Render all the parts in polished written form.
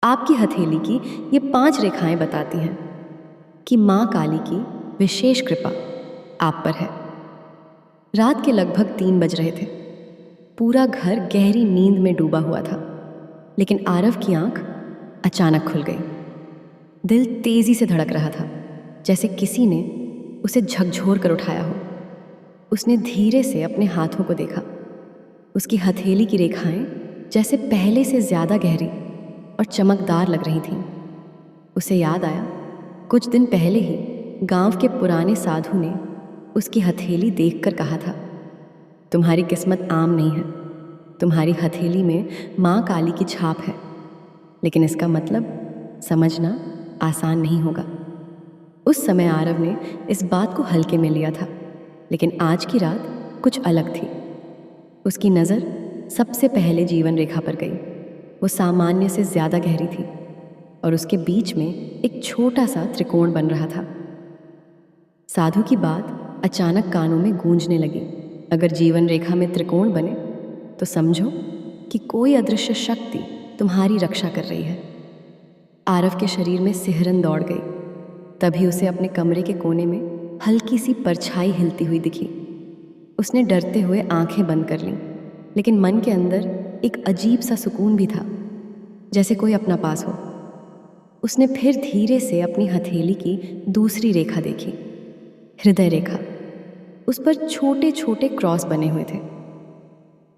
आपकी हथेली की ये 5 रेखाएं बताती हैं कि माँ काली की विशेष कृपा आप पर है। रात के लगभग 3 बज रहे थे। पूरा घर गहरी नींद में डूबा हुआ था, लेकिन आरव की आंख अचानक खुल गई। दिल तेजी से धड़क रहा था, जैसे किसी ने उसे झकझोर कर उठाया हो। उसने धीरे से अपने हाथों को देखा। उसकी हथेली की रेखाएं जैसे पहले से ज्यादा गहरी और चमकदार लग रही थीं। उसे याद आया, कुछ दिन पहले ही गांव के पुराने साधु ने उसकी हथेली देखकर कहा था, तुम्हारी किस्मत आम नहीं है, तुम्हारी हथेली में माँ काली की छाप है। लेकिन इसका मतलब समझना आसान नहीं होगा। उस समय आरव ने इस बात को हल्के में लिया था, लेकिन आज की रात कुछ अलग थी। उसकी नज़र सबसे पहले जीवन रेखा पर गई। वो सामान्य से ज़्यादा गहरी थी और उसके बीच में एक छोटा सा त्रिकोण बन रहा था। साधु की बात अचानक कानों में गूंजने लगी। अगर जीवन रेखा में त्रिकोण बने तो समझो कि कोई अदृश्य शक्ति तुम्हारी रक्षा कर रही है। आरव के शरीर में सिहरन दौड़ गई। तभी उसे अपने कमरे के कोने में हल्की सी परछाई हिलती हुई दिखी। उसने डरते हुए आंखें बंद कर लीं, लेकिन मन के अंदर एक अजीब सा सुकून भी था, जैसे कोई अपना पास हो। उसने फिर धीरे से अपनी हथेली की दूसरी रेखा देखी, हृदय रेखा। उस पर छोटे छोटे क्रॉस बने हुए थे।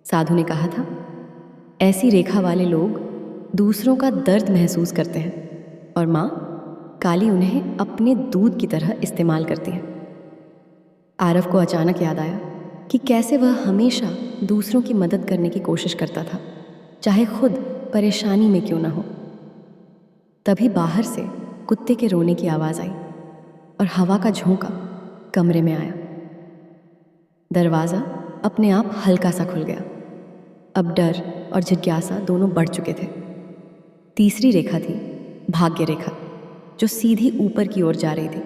साधु ने कहा था, ऐसी रेखा वाले लोग दूसरों का दर्द महसूस करते हैं और माँ काली उन्हें अपने दूध की तरह इस्तेमाल करती है। आरव को अचानक याद आया कि कैसे वह हमेशा दूसरों की मदद करने की कोशिश करता था, चाहे खुद परेशानी में क्यों ना हो। तभी बाहर से कुत्ते के रोने की आवाज़ आई और हवा का झोंका कमरे में आया। दरवाज़ा अपने आप हल्का सा खुल गया। अब डर और जिज्ञासा दोनों बढ़ चुके थे। तीसरी रेखा थी भाग्य रेखा, जो सीधी ऊपर की ओर जा रही थी,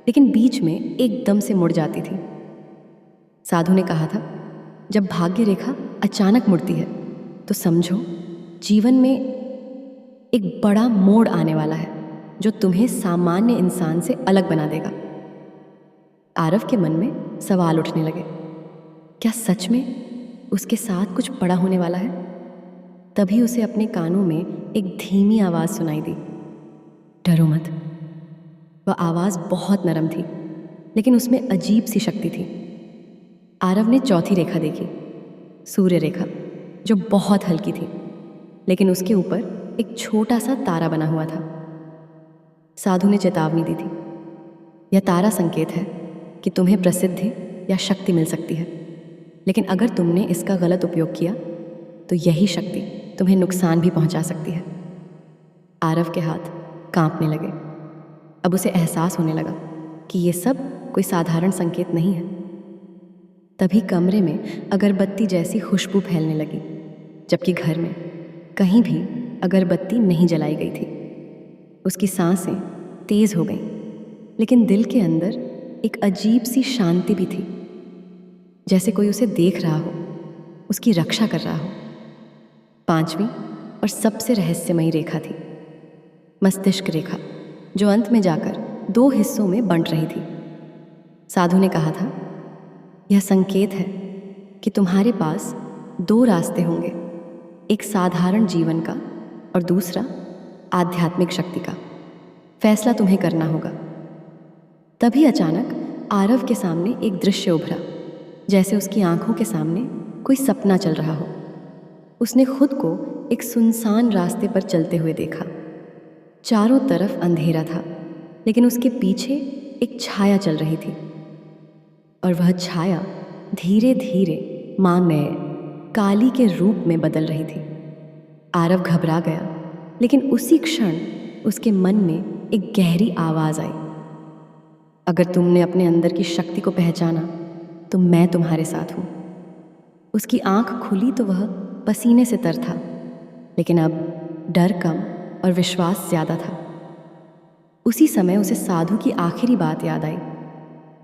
लेकिन बीच में एकदम से मुड़ जाती थी। साधु ने कहा था, जब भाग्य रेखा अचानक मुड़ती है तो समझो जीवन में एक बड़ा मोड़ आने वाला है, जो तुम्हें सामान्य इंसान से अलग बना देगा। आरव के मन में सवाल उठने लगे, क्या सच में उसके साथ कुछ बड़ा होने वाला है? तभी उसे अपने कानों में एक धीमी आवाज़ सुनाई दी, डरो मत। वह आवाज़ बहुत नरम थी, लेकिन उसमें अजीब सी शक्ति थी। आरव ने चौथी रेखा देखी, सूर्य रेखा, जो बहुत हल्की थी, लेकिन उसके ऊपर एक छोटा सा तारा बना हुआ था। साधु ने चेतावनी दी थी, यह तारा संकेत है कि तुम्हें प्रसिद्धि या शक्ति मिल सकती है, लेकिन अगर तुमने इसका गलत उपयोग किया तो यही शक्ति तुम्हें नुकसान भी पहुंचा सकती है। आरव के हाथ कांपने लगे। अब उसे एहसास होने लगा कि ये सब कोई साधारण संकेत नहीं है। तभी कमरे में अगरबत्ती जैसी खुशबू फैलने लगी, जबकि घर में कहीं भी अगरबत्ती नहीं जलाई गई थी। उसकी सांसें तेज हो गईं, लेकिन दिल के अंदर एक अजीब सी शांति भी थी, जैसे कोई उसे देख रहा हो, उसकी रक्षा कर रहा हो। पांचवी और सबसे रहस्यमयी रेखा थी मस्तिष्क रेखा, जो अंत में जाकर 2 हिस्सों में बंट रही थी। साधु ने कहा था, यह संकेत है कि तुम्हारे पास 2 रास्ते होंगे, एक साधारण जीवन का और दूसरा आध्यात्मिक शक्ति का। फैसला तुम्हें करना होगा। तभी अचानक आरव के सामने एक दृश्य उभरा, जैसे उसकी आंखों के सामने कोई सपना चल रहा हो। उसने खुद को एक सुनसान रास्ते पर चलते हुए देखा। चारों तरफ अंधेरा था, लेकिन उसके पीछे एक छाया चल रही थी, और वह छाया धीरे धीरे मां नए काली के रूप में बदल रही थी। आरव घबरा गया, लेकिन उसी क्षण उसके मन में एक गहरी आवाज आई, अगर तुमने अपने अंदर की शक्ति को पहचाना तो मैं तुम्हारे साथ हूं। उसकी आंख खुली तो वह पसीने से तर था, लेकिन अब डर कम और विश्वास ज्यादा था। उसी समय उसे साधु की आखिरी बात याद आई,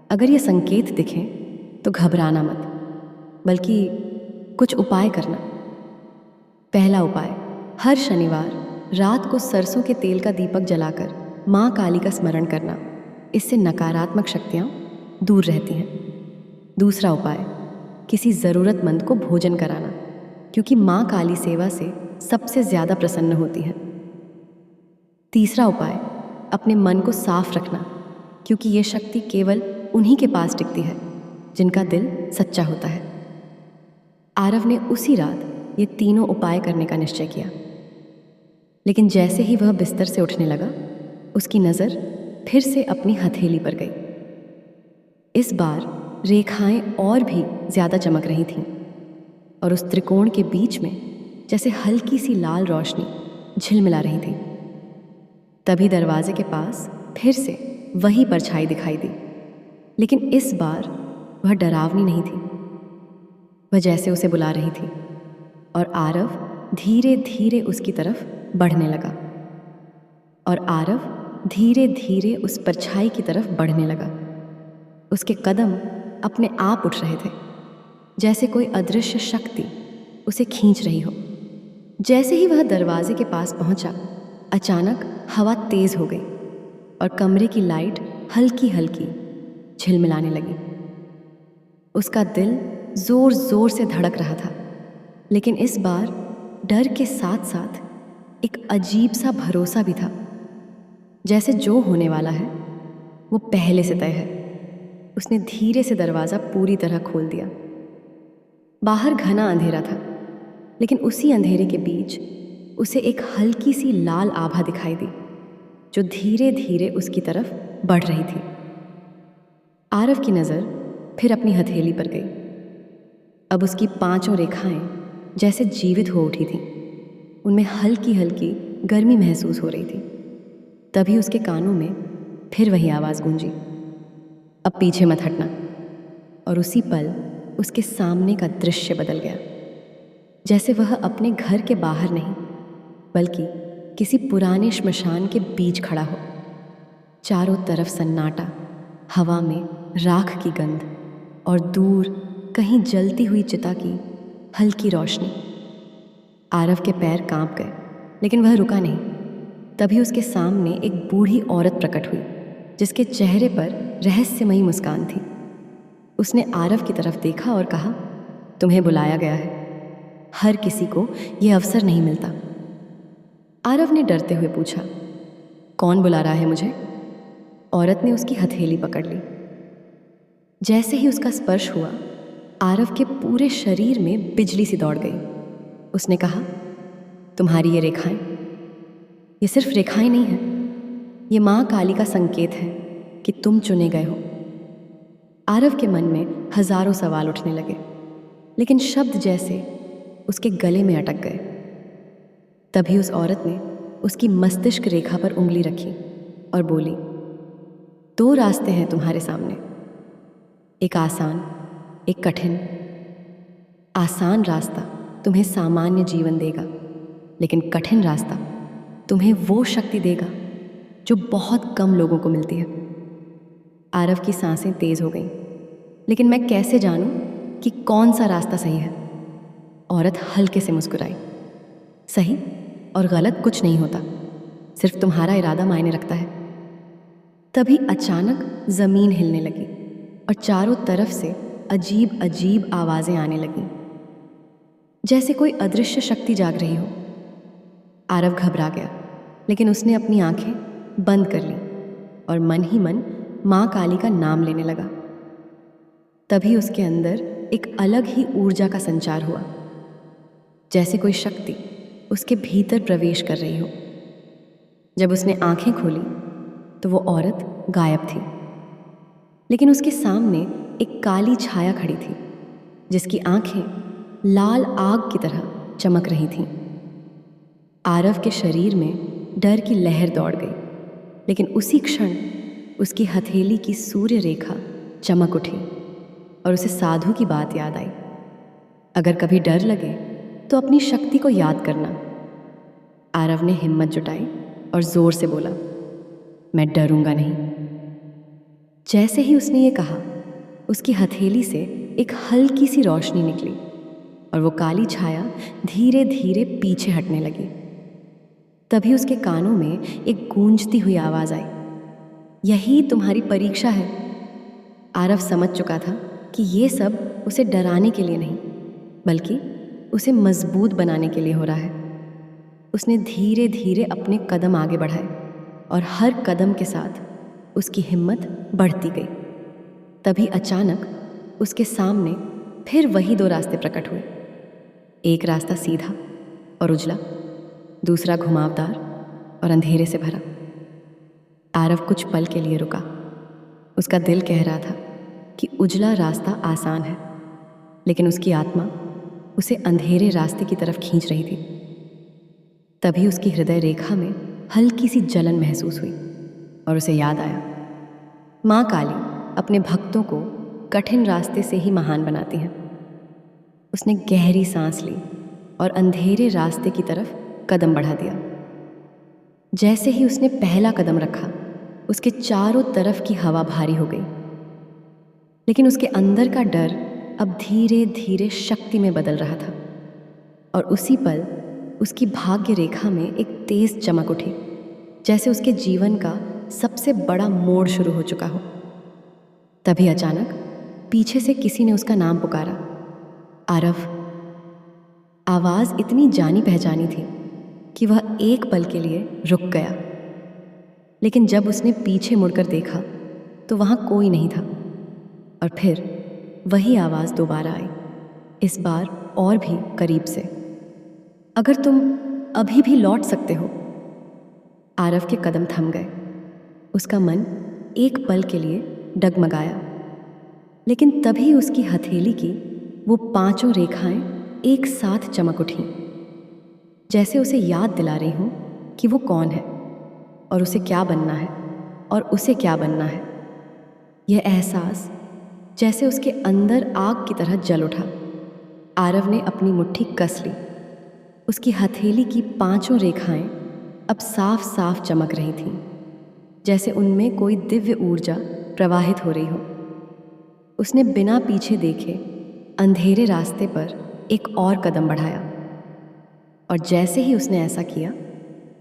अगर ये संकेत दिखें तो घबराना मत, बल्कि कुछ उपाय करना। पहला उपाय, हर शनिवार रात को सरसों के तेल का दीपक जलाकर माँ काली का स्मरण करना, इससे नकारात्मक शक्तियाँ दूर रहती हैं। दूसरा उपाय, किसी ज़रूरतमंद को भोजन कराना, क्योंकि माँ काली सेवा से सबसे ज़्यादा प्रसन्न होती हैं। तीसरा उपाय, अपने मन को साफ रखना, क्योंकि ये शक्ति केवल उन्हीं के पास टिकती है जिनका दिल सच्चा होता है। आरव ने उसी रात ये तीनों उपाय करने का निश्चय किया, लेकिन जैसे ही वह बिस्तर से उठने लगा, उसकी नज़र फिर से अपनी हथेली पर गई। इस बार रेखाएं और भी ज़्यादा चमक रही थीं और उस त्रिकोण के बीच में जैसे हल्की सी लाल रोशनी झिलमिला रही थी। तभी दरवाजे के पास फिर से वही परछाई दिखाई दी, लेकिन इस बार वह डरावनी नहीं थी। वह जैसे उसे बुला रही थी और आरव धीरे धीरे उसकी तरफ बढ़ने लगा और आरव धीरे धीरे उस परछाई की तरफ बढ़ने लगा। उसके कदम अपने आप उठ रहे थे, जैसे कोई अदृश्य शक्ति उसे खींच रही हो। जैसे ही वह दरवाजे के पास पहुंचा, अचानक हवा तेज हो गई और कमरे की लाइट हल्की हल्की झिलमिलाने लगी। उसका दिल जोर जोर से धड़क रहा था, लेकिन इस बार डर के साथ साथ एक अजीब सा भरोसा भी था, जैसे जो होने वाला है वो पहले से तय है। उसने धीरे से दरवाज़ा पूरी तरह खोल दिया। बाहर घना अंधेरा था, लेकिन उसी अंधेरे के बीच उसे एक हल्की सी लाल आभा दिखाई दी, जो धीरे धीरे उसकी तरफ बढ़ रही थी। आरव की नज़र फिर अपनी हथेली पर गई। अब उसकी पांचों रेखाएं जैसे जीवित हो उठी थीं। उनमें हल्की हल्की गर्मी महसूस हो रही थी। तभी उसके कानों में फिर वही आवाज़ गूंजी, अब पीछे मत हटना। और उसी पल उसके सामने का दृश्य बदल गया, जैसे वह अपने घर के बाहर नहीं बल्कि किसी पुराने श्मशान के बीच खड़ा हो। चारों तरफ सन्नाटा, हवा में राख की गंध और दूर कहीं जलती हुई चिता की हल्की रोशनी। आरव के पैर कांप गए, लेकिन वह रुका नहीं। तभी उसके सामने एक बूढ़ी औरत प्रकट हुई, जिसके चेहरे पर रहस्यमयी मुस्कान थी। उसने आरव की तरफ देखा और कहा, तुम्हें बुलाया गया है। हर किसी को यह अवसर नहीं मिलता। आरव ने डरते हुए पूछा, कौन बुला रहा है मुझे? औरत ने उसकी हथेली पकड़ ली। जैसे ही उसका स्पर्श हुआ, आरव के पूरे शरीर में बिजली सी दौड़ गई। उसने कहा, तुम्हारी ये रेखाएं, ये सिर्फ रेखाएं नहीं हैं, ये माँ काली का संकेत है कि तुम चुने गए हो। आरव के मन में हजारों सवाल उठने लगे, लेकिन शब्द जैसे उसके गले में अटक गए। तभी उस औरत ने उसकी मस्तिष्क रेखा पर उंगली रखी और बोली, दो रास्ते हैं तुम्हारे सामने, एक आसान, एक कठिन। आसान रास्ता तुम्हें सामान्य जीवन देगा, लेकिन कठिन रास्ता तुम्हें वो शक्ति देगा जो बहुत कम लोगों को मिलती है। आरव की सांसें तेज हो गईं, लेकिन मैं कैसे जानूं कि कौन सा रास्ता सही है? औरत हल्के से मुस्कुराई, सही और गलत कुछ नहीं होता, सिर्फ तुम्हारा इरादा मायने रखता है। तभी अचानक जमीन हिलने लगी और चारों तरफ से अजीब अजीब आवाजें आने लगीं, जैसे कोई अदृश्य शक्ति जाग रही हो। आरव घबरा गया, लेकिन उसने अपनी आंखें बंद कर लीं और मन ही मन माँ काली का नाम लेने लगा। तभी उसके अंदर एक अलग ही ऊर्जा का संचार हुआ, जैसे कोई शक्ति उसके भीतर प्रवेश कर रही हो। जब उसने आंखें खोली तो वो औरत गायब थी, लेकिन उसके सामने एक काली छाया खड़ी थी, जिसकी आंखें लाल आग की तरह चमक रही थीं। आरव के शरीर में डर की लहर दौड़ गई, लेकिन उसी क्षण उसकी हथेली की सूर्य रेखा चमक उठी और उसे साधु की बात याद आई, अगर कभी डर लगे तो अपनी शक्ति को याद करना। आरव ने हिम्मत जुटाई और जोर से बोला, मैं डरूंगा नहीं। जैसे ही उसने ये कहा, उसकी हथेली से एक हल्की सी रोशनी निकली और वो काली छाया धीरे धीरे पीछे हटने लगी। तभी उसके कानों में एक गूंजती हुई आवाज़ आई, यही तुम्हारी परीक्षा है। आरव समझ चुका था कि ये सब उसे डराने के लिए नहीं, बल्कि उसे मजबूत बनाने के लिए हो रहा है। उसने धीरे धीरे अपने कदम आगे बढ़ाए और हर कदम के साथ उसकी हिम्मत बढ़ती गई। तभी अचानक उसके सामने फिर वही दो रास्ते प्रकट हुए। एक रास्ता सीधा और उजला, दूसरा घुमावदार और अंधेरे से भरा। आरव कुछ पल के लिए रुका। उसका दिल कह रहा था कि उजला रास्ता आसान है, लेकिन उसकी आत्मा उसे अंधेरे रास्ते की तरफ खींच रही थी। तभी उसकी हृदय रेखा में हल्की सी जलन महसूस हुई और उसे याद आया, माँ काली अपने भक्तों को कठिन रास्ते से ही महान बनाती हैं। उसने गहरी सांस ली और अंधेरे रास्ते की तरफ कदम बढ़ा दिया। जैसे ही उसने पहला कदम रखा, उसके चारों तरफ की हवा भारी हो गई, लेकिन उसके अंदर का डर अब धीरे धीरे शक्ति में बदल रहा था। और उसी पल उसकी भाग्य रेखा में एक तेज चमक उठी, जैसे उसके जीवन का सबसे बड़ा मोड़ शुरू हो चुका हो। तभी अचानक पीछे से किसी ने उसका नाम पुकारा, आरव। आवाज़ इतनी जानी पहचानी थी कि वह एक पल के लिए रुक गया, लेकिन जब उसने पीछे मुड़कर देखा तो वहाँ कोई नहीं था। और फिर वही आवाज़ दोबारा आई, इस बार और भी करीब से, अगर तुम अभी भी लौट सकते हो। आरव के कदम थम गए। उसका मन एक पल के लिए डगमगाया, लेकिन तभी उसकी हथेली की वो पांचों रेखाएं एक साथ चमक उठीं, जैसे उसे याद दिला रही हूं कि वो कौन है और उसे क्या बनना है और उसे क्या बनना है। यह एहसास जैसे उसके अंदर आग की तरह जल उठा। आरव ने अपनी मुट्ठी कस ली। उसकी हथेली की पांचों रेखाएं अब साफ साफ चमक रही थीं, जैसे उनमें कोई दिव्य ऊर्जा प्रवाहित हो रही हो। उसने बिना पीछे देखे अंधेरे रास्ते पर एक और कदम बढ़ाया, और जैसे ही उसने ऐसा किया,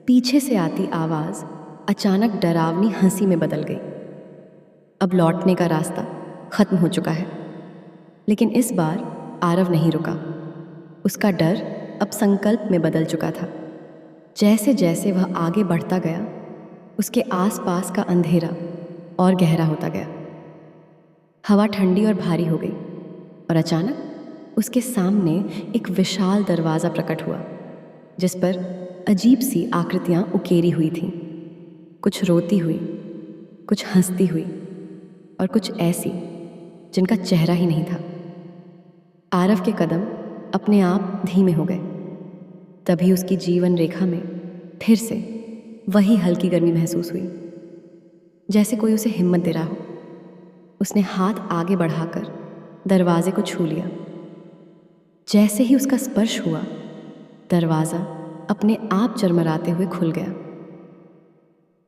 पीछे से आती आवाज़ अचानक डरावनी हंसी में बदल गई। अब लौटने का रास्ता खत्म हो चुका है, लेकिन इस बार आरव नहीं रुका। उसका डर अब संकल्प में बदल चुका था। जैसे जैसे वह आगे बढ़ता गया, उसके आसपास का अंधेरा और गहरा होता गया। हवा ठंडी और भारी हो गई और अचानक उसके सामने एक विशाल दरवाज़ा प्रकट हुआ, जिस पर अजीब सी आकृतियाँ उकेरी हुई थीं, कुछ रोती हुई, कुछ हंसती हुई और कुछ ऐसी जिनका चेहरा ही नहीं था। आरव के कदम अपने आप धीमे हो गए। तभी उसकी जीवन रेखा में फिर से वही हल्की गर्मी महसूस हुई, जैसे कोई उसे हिम्मत दे रहा हो। उसने हाथ आगे बढ़ाकर दरवाजे को छू लिया। जैसे ही उसका स्पर्श हुआ, दरवाज़ा अपने आप चरमराते हुए खुल गया।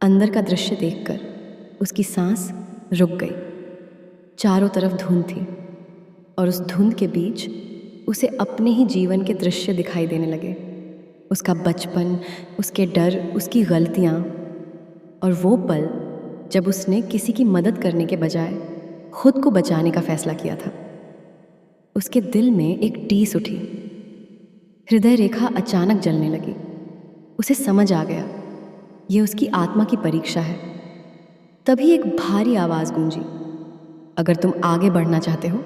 अंदर का दृश्य देखकर उसकी सांस रुक गई। चारों तरफ धुंध थी और उस धुंध के बीच उसे अपने ही जीवन के दृश्य दिखाई देने लगे। उसका बचपन, उसके डर, उसकी गलतियाँ, और वो पल जब उसने किसी की मदद करने के बजाय खुद को बचाने का फैसला किया था। उसके दिल में एक टीस उठी। हृदय रेखा अचानक जलने लगी। उसे समझ आ गया, ये उसकी आत्मा की परीक्षा है। तभी एक भारी आवाज़ गूंजी, अगर तुम आगे बढ़ना चाहते हो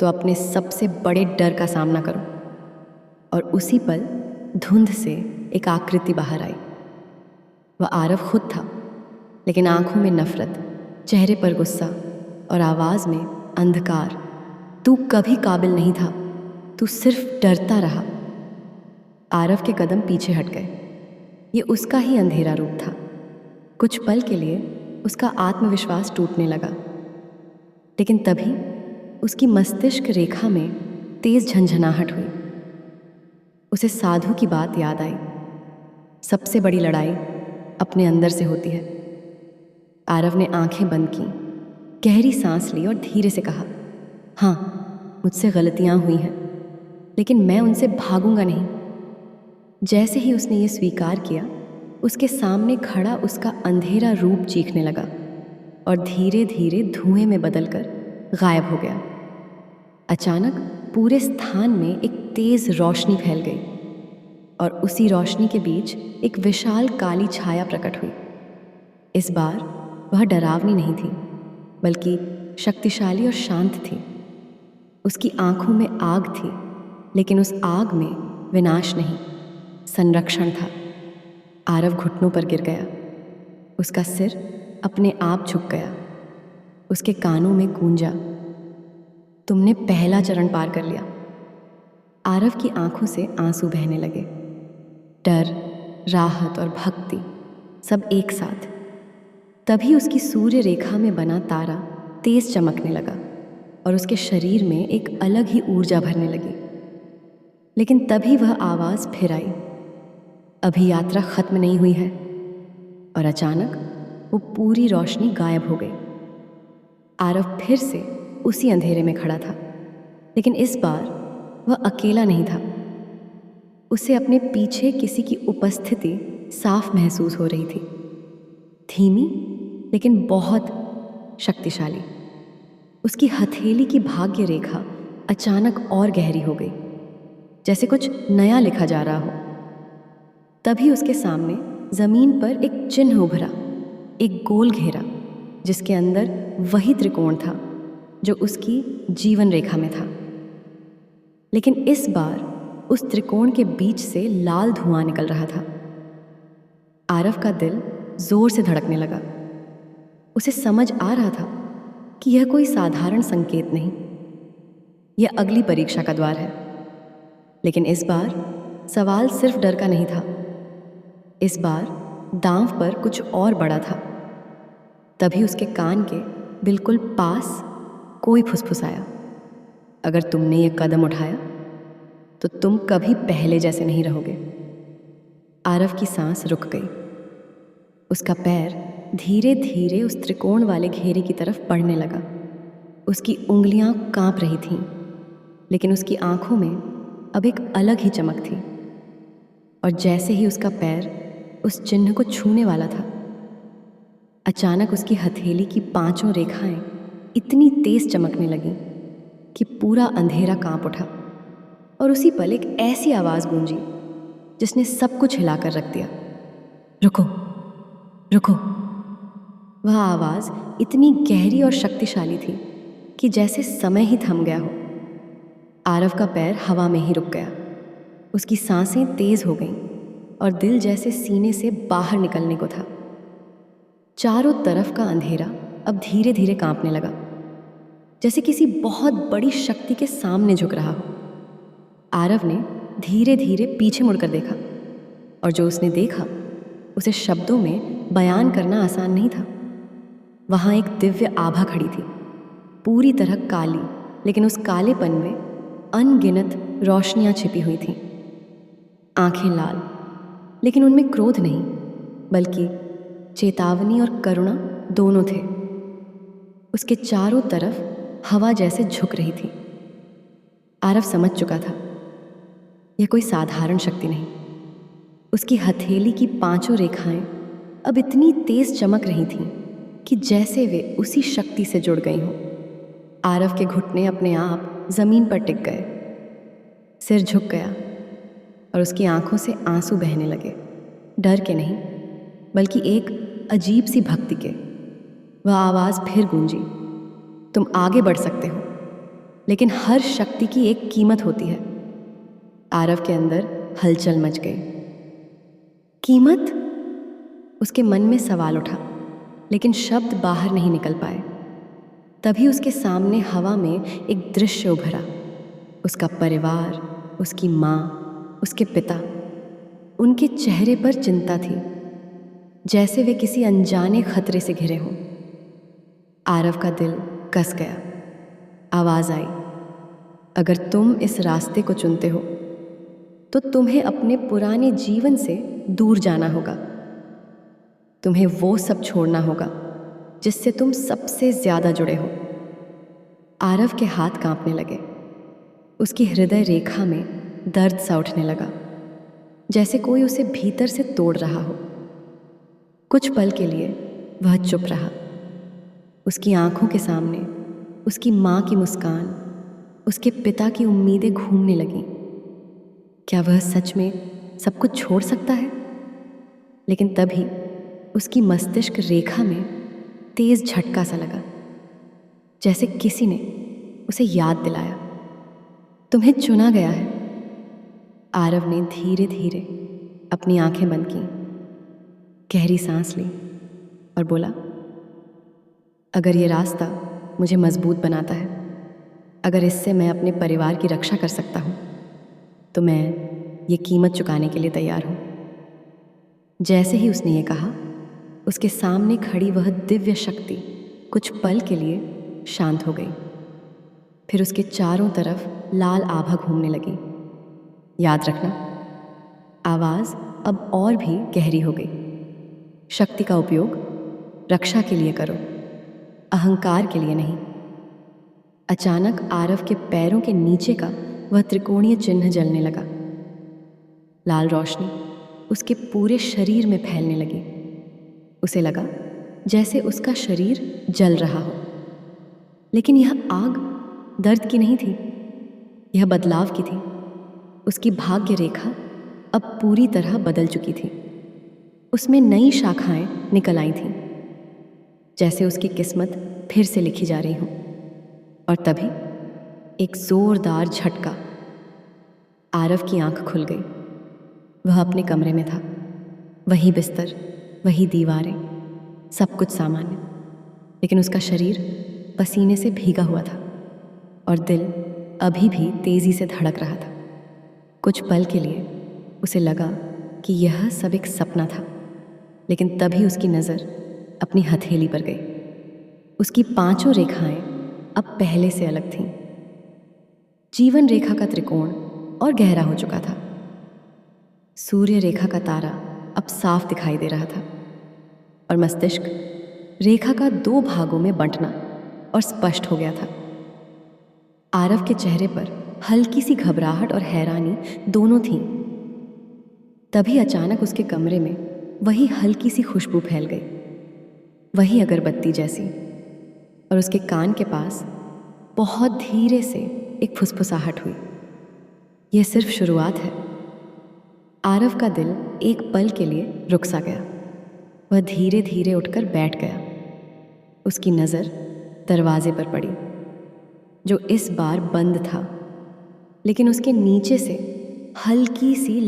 तो अपने सबसे बड़े डर का सामना करो। और उसी पल धुंध से एक आकृति बाहर आई। वह आरव खुद था, लेकिन आंखों में नफरत, चेहरे पर गुस्सा और आवाज़ में अंधकार। तू कभी काबिल नहीं था, तू सिर्फ डरता रहा। आरव के कदम पीछे हट गए। ये उसका ही अंधेरा रूप था। कुछ पल के लिए उसका आत्मविश्वास टूटने लगा, लेकिन तभी उसकी मस्तिष्क रेखा में तेज झंझनाहट हुई। उसे साधु की बात याद आई, सबसे बड़ी लड़ाई अपने अंदर से होती है। आरव ने आंखें बंद की, गहरी सांस ली और धीरे से कहा, हाँ, मुझसे गलतियां हुई हैं, लेकिन मैं उनसे भागूंगा नहीं। जैसे ही उसने ये स्वीकार किया, उसके सामने खड़ा उसका अंधेरा रूप चीखने लगा और धीरे धीरे धुएं में बदलकर गायब हो गया। अचानक पूरे स्थान में एक तेज रोशनी फैल गई और उसी रोशनी के बीच एक विशाल काली छाया प्रकट हुई। इस बार वह डरावनी नहीं थी, बल्कि शक्तिशाली और शांत थी। उसकी आंखों में आग थी, लेकिन उस आग में विनाश नहीं, संरक्षण था। आरव घुटनों पर गिर गया। उसका सिर अपने आप झुक गया। उसके कानों में गूंजा, तुमने पहला चरण पार कर लिया। आरव की आंखों से आंसू बहने लगे। डर, राहत और भक्ति सब एक साथ। तभी उसकी सूर्य रेखा में बना तारा तेज चमकने लगा और उसके शरीर में एक अलग ही ऊर्जा भरने लगी। लेकिन तभी वह आवाज फिर आई, अभी यात्रा खत्म नहीं हुई है। और अचानक वो पूरी रोशनी गायब हो गई। आरव फिर से उसी अंधेरे में खड़ा था, लेकिन इस बार वह अकेला नहीं था। उसे अपने पीछे किसी की उपस्थिति साफ महसूस हो रही थी, धीमी लेकिन बहुत शक्तिशाली। उसकी हथेली की भाग्य रेखा अचानक और गहरी हो गई, जैसे कुछ नया लिखा जा रहा हो। तभी उसके सामने जमीन पर एक चिन्ह उभरा, एक गोल घेरा, जिसके अंदर वही त्रिकोण था जो उसकी जीवन रेखा में था। लेकिन इस बार उस त्रिकोण के बीच से लाल धुआं निकल रहा था। आरव का दिल जोर से धड़कने लगा। उसे समझ आ रहा था कि यह कोई साधारण संकेत नहीं, यह अगली परीक्षा का द्वार है। लेकिन इस बार सवाल सिर्फ डर का नहीं था, इस बार दांव पर कुछ और बड़ा था। तभी उसके कान के बिल्कुल पास कोई फुसफुसाया, अगर तुमने ये कदम उठाया तो तुम कभी पहले जैसे नहीं रहोगे। आरव की सांस रुक गई। उसका पैर धीरे धीरे उस त्रिकोण वाले घेरे की तरफ बढ़ने लगा। उसकी उंगलियां कांप रही थीं, लेकिन उसकी आंखों में अब एक अलग ही चमक थी। और जैसे ही उसका पैर उस चिन्ह को छूने वाला था, अचानक उसकी हथेली की 5 रेखाएं इतनी तेज चमकने लगीं कि पूरा अंधेरा कांप उठा। और उसी पल एक ऐसी आवाज गूंजी जिसने सब कुछ हिलाकर रख दिया, रुको रुको। वह आवाज इतनी गहरी और शक्तिशाली थी कि जैसे समय ही थम गया हो। आरव का पैर हवा में ही रुक गया। उसकी सांसें तेज हो गईं और दिल जैसे सीने से बाहर निकलने को था। चारों तरफ का अंधेरा अब धीरे धीरे कांपने लगा, जैसे किसी बहुत बड़ी शक्ति के सामने झुक रहा हो। आरव ने धीरे धीरे पीछे मुड़कर देखा, और जो उसने देखा उसे शब्दों में बयान करना आसान नहीं था। वहां एक दिव्य आभा खड़ी थी, पूरी तरह काली, लेकिन उस कालेपन में अनगिनत रोशनियां छिपी हुई थीं। आंखें लाल, लेकिन उनमें क्रोध नहीं, बल्कि चेतावनी और करुणा दोनों थे। उसके चारों तरफ हवा जैसे झुक रही थी। आरव समझ चुका था, यह कोई साधारण शक्ति नहीं। उसकी हथेली की 5 रेखाएं अब इतनी तेज चमक रही थीं कि जैसे वे उसी शक्ति से जुड़ गई हों। आरव के घुटने अपने आप जमीन पर टिक गए, सिर झुक गया और उसकी आंखों से आंसू बहने लगे। डर के नहीं, बल्कि एक अजीब सी भक्ति के। वह आवाज फिर गूंजी, तुम आगे बढ़ सकते हो, लेकिन हर शक्ति की एक कीमत होती है। आरव के अंदर हलचल मच गई। कीमत? उसके मन में सवाल उठा, लेकिन शब्द बाहर नहीं निकल पाए। तभी उसके सामने हवा में एक दृश्य उभरा। उसका परिवार, उसकी माँ, उसके पिता। उनके चेहरे पर चिंता थी, जैसे वे किसी अनजाने खतरे से घिरे हों। आरव का दिल कस गया। आवाज आई, अगर तुम इस रास्ते को चुनते हो तो तुम्हें अपने पुराने जीवन से दूर जाना होगा। तुम्हें वो सब छोड़ना होगा जिससे तुम सबसे ज्यादा जुड़े हो। आरव के हाथ कांपने लगे। उसकी हृदय रेखा में दर्द सा उठने लगा, जैसे कोई उसे भीतर से तोड़ रहा हो। कुछ पल के लिए वह चुप रहा। उसकी आंखों के सामने उसकी माँ की मुस्कान, उसके पिता की उम्मीदें घूमने लगीं। क्या वह सच में सब कुछ छोड़ सकता है? लेकिन तभी उसकी मस्तिष्क रेखा में तेज झटका सा लगा, जैसे किसी ने उसे याद दिलाया, तुम्हें चुना गया है। आरव ने धीरे धीरे अपनी आंखें बंद की, गहरी सांस ली और बोला, अगर ये रास्ता मुझे मजबूत बनाता है, अगर इससे मैं अपने परिवार की रक्षा कर सकता हूँ, तो मैं ये कीमत चुकाने के लिए तैयार हूँ। जैसे ही उसने ये कहा, उसके सामने खड़ी वह दिव्य शक्ति कुछ पल के लिए शांत हो गई। फिर उसके चारों तरफ लाल आभा घूमने लगी। याद रखना, आवाज़ अब और भी गहरी हो गई। शक्ति का उपयोग रक्षा के लिए करो, अहंकार के लिए नहीं। अचानक आरव के पैरों के नीचे का वह त्रिकोणीय चिन्ह जलने लगा। लाल रोशनी उसके पूरे शरीर में फैलने लगी। उसे लगा जैसे उसका शरीर जल रहा हो। लेकिन यह आग दर्द की नहीं थी, यह बदलाव की थी। उसकी भाग्य रेखा अब पूरी तरह बदल चुकी थी। उसमें नई शाखाएं निकल आई थीं, जैसे उसकी किस्मत फिर से लिखी जा रही हो। और तभी एक जोरदार झटका। आरव की आंख खुल गई। वह अपने कमरे में था। वही बिस्तर, वही दीवारें, सब कुछ सामान्य। लेकिन उसका शरीर पसीने से भीगा हुआ था और दिल अभी भी तेजी से धड़क रहा था। कुछ पल के लिए उसे लगा कि यह सब एक सपना था, लेकिन तभी उसकी नज़र अपनी हथेली पर गई। उसकी पांचों रेखाएं अब पहले से अलग थीं। जीवन रेखा का त्रिकोण और गहरा हो चुका था। सूर्य रेखा का तारा अब साफ दिखाई दे रहा था और मस्तिष्क रेखा का दो भागों में बंटना और स्पष्ट हो गया था। आरव के चेहरे पर हल्की सी घबराहट और हैरानी दोनों थीं। तभी अचानक उसके कमरे में वही हल्की सी खुशबू फैल गई, वही अगरबत्ती जैसी। और उसके कान के पास बहुत धीरे से एक फुसफुसाहट हुई। यह सिर्फ शुरुआत है। आरव का दिल एक पल के लिए रुक सा गया। वह धीरे धीरे उठकर बैठ गया। उसकी नज़र दरवाजे पर पड़ी, जो इस बार बंद था, लेकिन उसके नीचे से हल्की सी